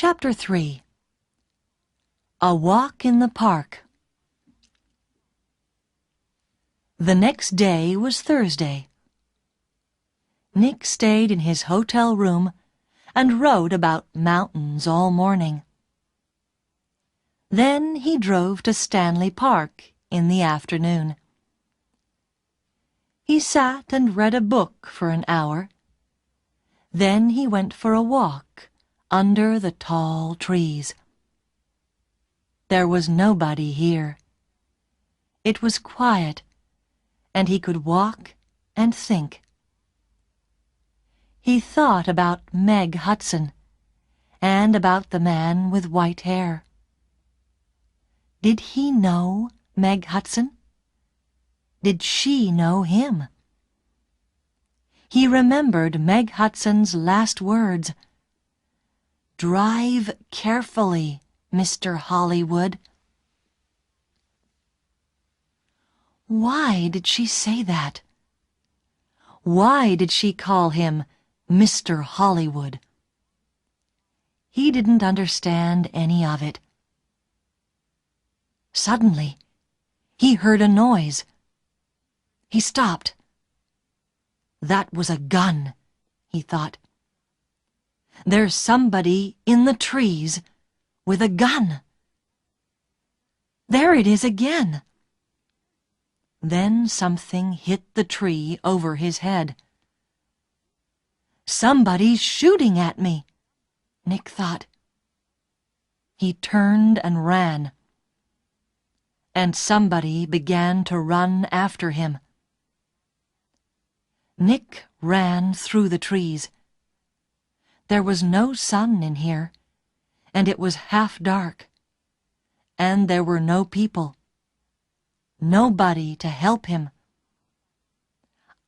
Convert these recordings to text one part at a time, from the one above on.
Chapter 3. A Walk in the Park. The next day was Thursday. Nick stayed in his hotel room and wrote about mountains all morning. Then he drove to Stanley Park in the afternoon. He sat and read a book for an hour. Then he went for a walk under the tall trees. There was nobody here. It was quiet, and he could walk and think. He thought about Meg Hudson and about the man with white hair. Did he know Meg Hudson? Did she know him? He remembered Meg Hudson's last words. "Drive carefully, Mr. Hollywood." Why did she say that? Why did she call him Mr. Hollywood? He didn't understand any of it. Suddenly, he heard a noise. He stopped. That was a gun, he thought. There's somebody in the trees with a gun. There it is again. Then something hit the tree over his head. Somebody's shooting at me, Nick thought. He turned and ran. And somebody began to run after him. Nick ran through the trees. There was no sun in here, and it was half dark. And there were no people. Nobody to help him.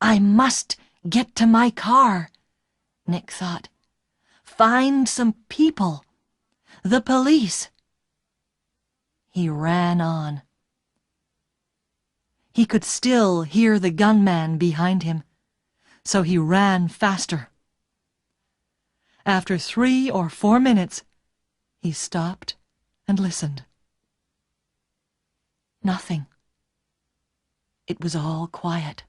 I must get to my car, Nick thought. Find some people. The police. He ran on. He could still hear the gunman behind him, so he ran faster. After 3 or 4 minutes, he stopped and listened. Nothing. It was all quiet.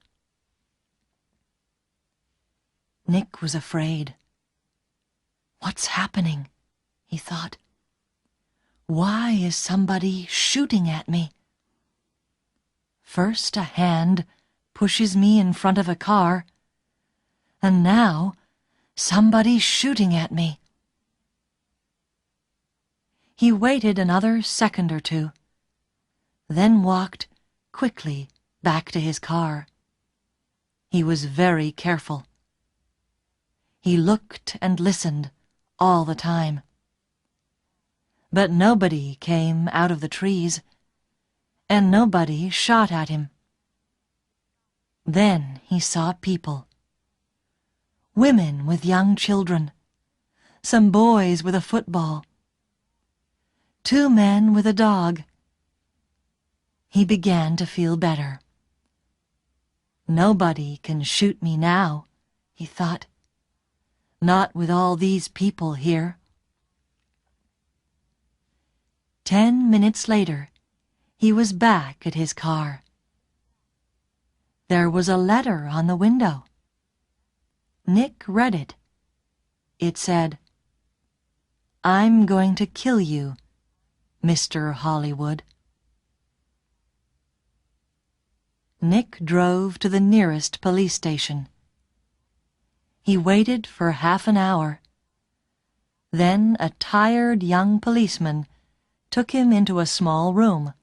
Nick was afraid. What's happening? He thought. Why is somebody shooting at me? First a hand pushes me in front of a car, and now somebody's shooting at me. He waited another second or two, then walked quickly back to his car. He was very careful. He looked and listened all the time. But nobody came out of the trees, and nobody shot at him. Then he saw people. Women with young children, some boys with a football, 2 men with a dog. He began to feel better. Nobody can shoot me now, he thought. Not with all these people here. 10 minutes later, he was back at his car. There was a letter on the window. Nick read it. It said, "I'm going to kill you, Mr. Hollywood." Nick drove to the nearest police station. He waited for half an hour. Then a tired young policeman took him into a small room.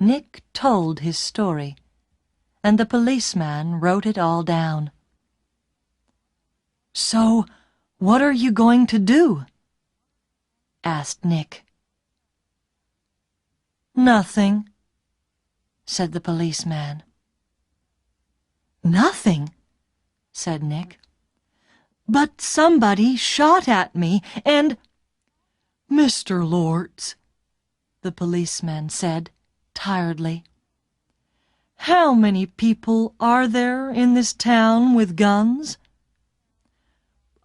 Nick told his story, and the policeman wrote it all down. "So, what are you going to do?" asked Nick. "Nothing," said the policeman. "Nothing?" said Nick. "But somebody shot at me, and—" "Mr. Lords," the policeman said tiredly, "how many people are there in this town with guns?"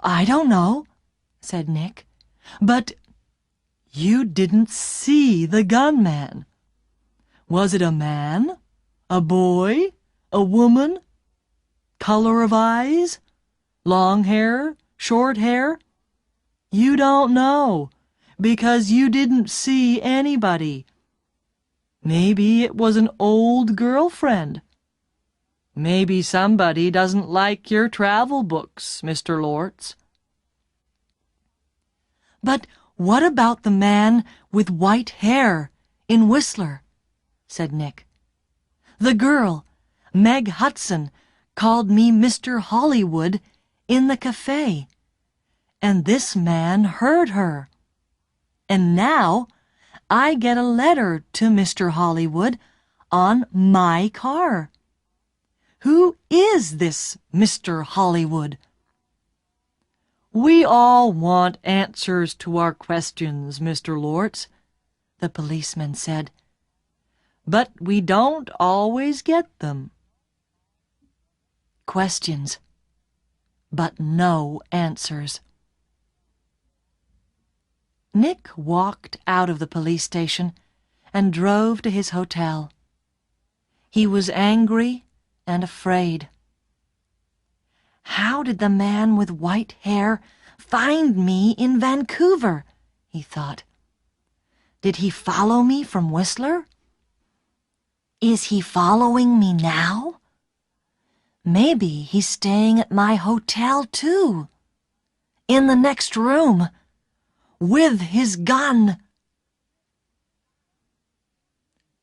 "I don't know," said Nick. "But you didn't see the gunman. Was it a man? A boy? A woman? Color of eyes? Long hair? Short hair? You don't know, because you didn't see anybody. Maybe it was an old girlfriend. Maybe somebody doesn't like your travel books, Mr. Lortz." "But what about the man with white hair in Whistler?" said Nick. "The girl, Meg Hudson, called me Mr. Hollywood in the cafe, and this man heard her. And now I get a letter to Mr. Hollywood on my car. Who is this Mr. Hollywood?" "We all want answers to our questions, Mr. Lortz," the policeman said. "But we don't always get them." Questions, but no answers. Nick walked out of the police station and drove to his hotel. He was angry and afraid. "How did the man with white hair find me in Vancouver?" he thought. "Did he follow me from Whistler? Is he following me now? Maybe he's staying at my hotel too, in the next room, with his gun."